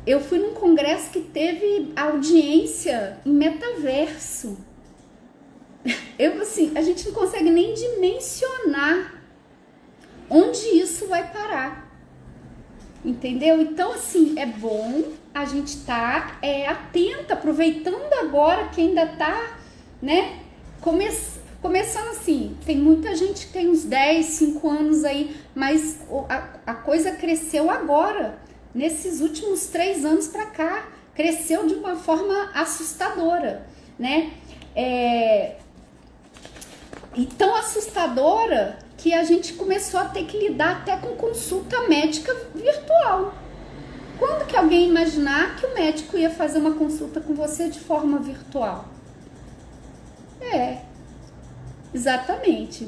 Eu fui num congresso que teve audiência em metaverso. A gente não consegue nem dimensionar onde isso vai parar. Entendeu? Então, assim, é bom a gente estar atenta, aproveitando agora que ainda está, né, Começando assim, tem muita gente que tem uns 10, 5 anos aí, mas a coisa cresceu agora, nesses últimos 3 anos para cá, cresceu de uma forma assustadora, né? E tão assustadora que a gente começou a ter que lidar até com consulta médica virtual. Quando que alguém imaginar que o médico ia fazer uma consulta com você de forma virtual? Exatamente.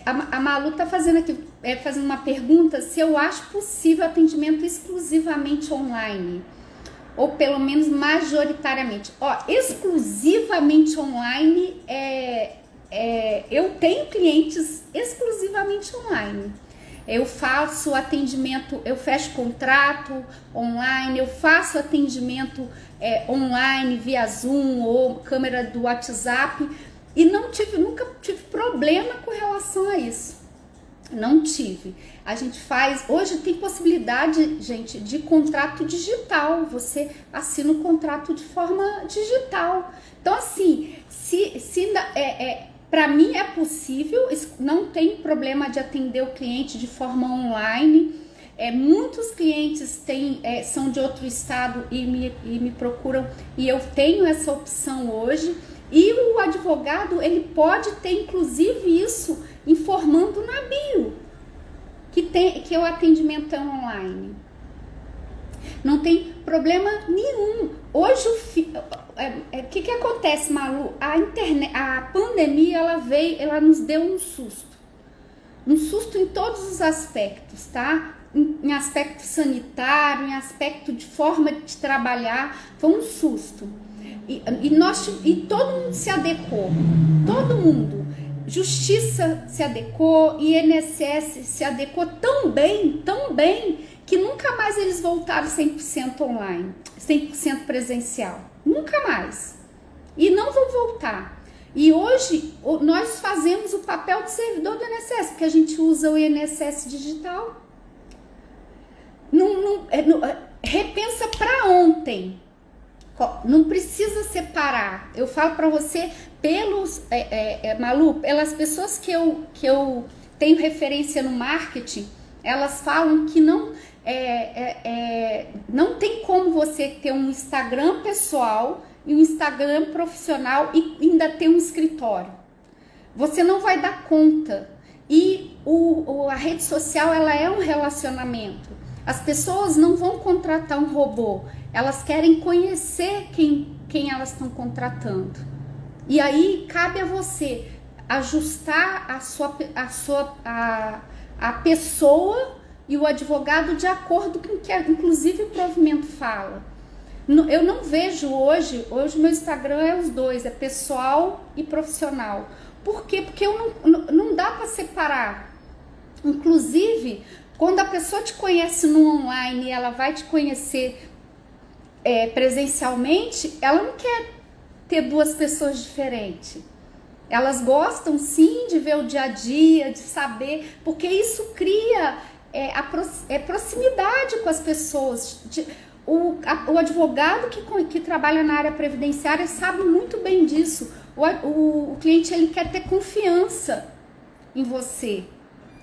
A Malu tá fazendo aqui, fazendo uma pergunta se eu acho possível atendimento exclusivamente online, ou pelo menos majoritariamente. Exclusivamente online, eu tenho clientes exclusivamente online. Eu faço atendimento, eu fecho contrato online, eu faço atendimento online via Zoom ou câmera do WhatsApp, e nunca tive problema com relação a isso. Não tive. A gente faz, hoje tem possibilidade, gente, de contrato digital. Você assina o contrato de forma digital. Então, assim, para mim é possível, não tem problema de atender o cliente de forma online. Muitos clientes são de outro estado e me procuram, e eu tenho essa opção hoje. E o advogado, ele pode ter inclusive isso informando na bio, que o atendimento é online. Não tem problema nenhum. Hoje o que acontece, Malu? A pandemia, ela nos deu um susto em todos os aspectos, tá? Em aspecto sanitário, em aspecto de forma de trabalhar, foi um susto. E todo mundo se adequou, todo mundo. Justiça se adequou, INSS se adequou tão bem, que nunca mais eles voltaram 100% online, 100% presencial. Nunca mais. E não vão voltar. E hoje nós fazemos o papel de servidor do INSS, porque a gente usa o INSS digital. Repensa para ontem. Não precisa separar. Eu falo para você, Malu, pelas pessoas que eu tenho referência no marketing, elas falam que não tem como você ter um Instagram pessoal e um Instagram profissional e ainda ter um escritório. Você não vai dar conta. E a rede social, ela é um relacionamento. As pessoas não vão contratar um robô, elas querem conhecer quem elas estão contratando. E aí cabe a você ajustar a pessoa e o advogado de acordo com o que, inclusive, o provimento fala. Eu não vejo hoje o meu Instagram é os dois, é pessoal e profissional. Por quê? Porque não dá para separar. Inclusive, quando a pessoa te conhece no online e ela vai te conhecer presencialmente, ela não quer ter duas pessoas diferentes. Elas gostam sim de ver o dia a dia, de saber, porque isso cria proximidade com as pessoas. O advogado que trabalha na área previdenciária sabe muito bem disso. O cliente, ele quer ter confiança em você,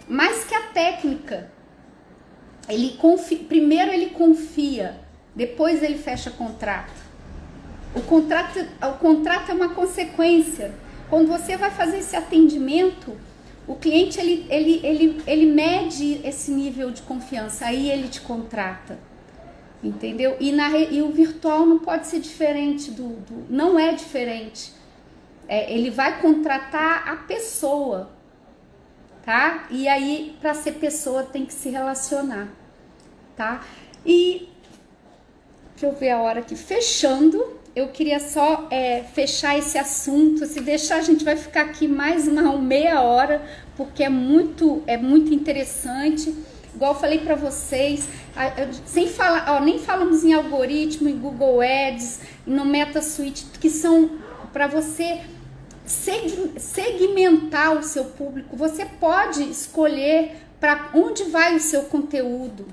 mais que a técnica. Primeiro ele confia, depois ele fecha contrato. O contrato é uma consequência. Quando você vai fazer esse atendimento, o cliente ele mede esse nível de confiança, aí ele te contrata, entendeu? E o virtual não pode ser diferente não é diferente. Ele vai contratar a pessoa, tá? E aí, para ser pessoa, tem que se relacionar, tá? E deixa eu ver a hora aqui, fechando. Eu queria só fechar esse assunto. Se deixar, a gente vai ficar aqui mais uma meia hora, porque é muito interessante. Igual eu falei para vocês, sem falar, nem falamos em algoritmo, em Google Ads, no MetaSuite, que são para você segmentar o seu público. Você pode escolher para onde vai o seu conteúdo.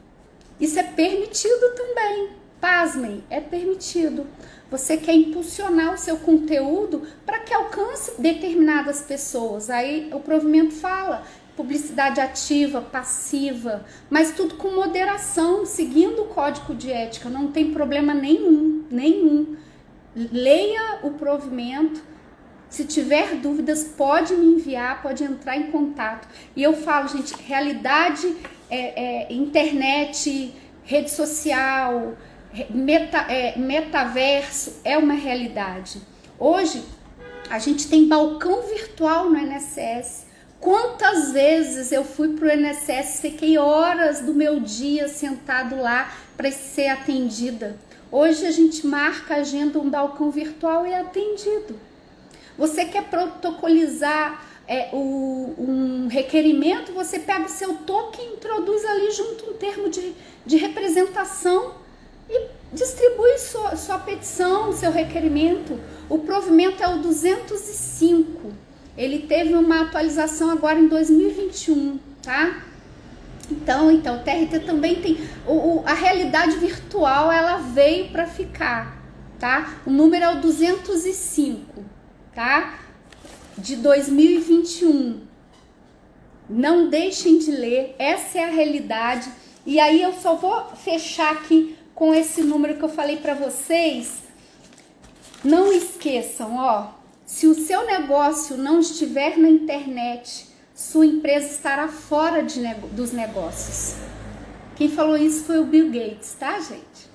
Isso é permitido também. Pasmem, é permitido. Você quer impulsionar o seu conteúdo para que alcance determinadas pessoas. Aí o provimento fala publicidade ativa, passiva, mas tudo com moderação, seguindo o código de ética, não tem problema nenhum. Leia o provimento, se tiver dúvidas pode me enviar, pode entrar em contato. E eu falo, gente, realidade, internet, rede social, metaverso é uma realidade. Hoje a gente tem balcão virtual no INSS. Quantas vezes eu fui para o INSS, fiquei horas do meu dia sentado lá para ser atendida. Hoje a gente marca, agenda um balcão virtual e é atendido. Você quer protocolizar um requerimento, você pega o seu token e introduz ali junto um termo de representação e distribui sua petição, seu requerimento. O provimento é o 205. Ele teve uma atualização agora em 2021, tá? Então, o TRT também tem... a realidade virtual, ela veio para ficar, tá? O número é o 205, tá? De 2021. Não deixem de ler, essa é a realidade. E aí eu só vou fechar aqui com esse número que eu falei para vocês. Não esqueçam, ó, se o seu negócio não estiver na internet, sua empresa estará fora dos negócios. Quem falou isso foi o Bill Gates, tá, gente?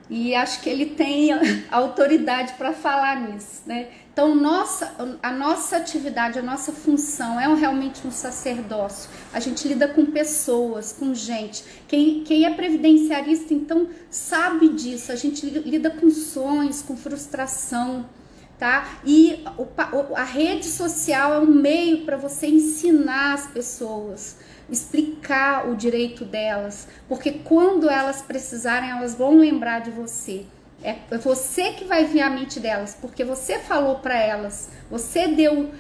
E acho que ele tem autoridade para falar nisso, né? Então, a nossa atividade, a nossa função é realmente um sacerdócio. A gente lida com pessoas, com gente. Quem é previdenciarista, então, sabe disso. A gente lida com sonhos, com frustração, tá? E a rede social é um meio para você ensinar as pessoas, explicar o direito delas, porque quando elas precisarem, elas vão lembrar de você. É você que vai vir à mente delas, porque você falou para elas, você deu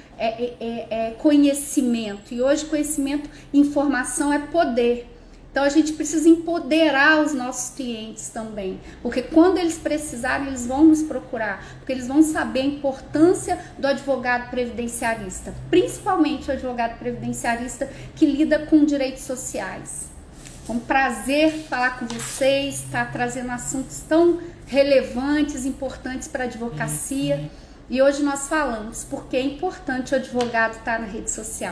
conhecimento, e hoje conhecimento e informação é poder. Então a gente precisa empoderar os nossos clientes também, porque quando eles precisarem, eles vão nos procurar, porque eles vão saber a importância do advogado previdenciarista, principalmente o advogado previdenciarista que lida com direitos sociais. É um prazer falar com vocês, estar trazendo assuntos tão relevantes, importantes para a advocacia. E hoje nós falamos porque é importante o advogado estar na rede social.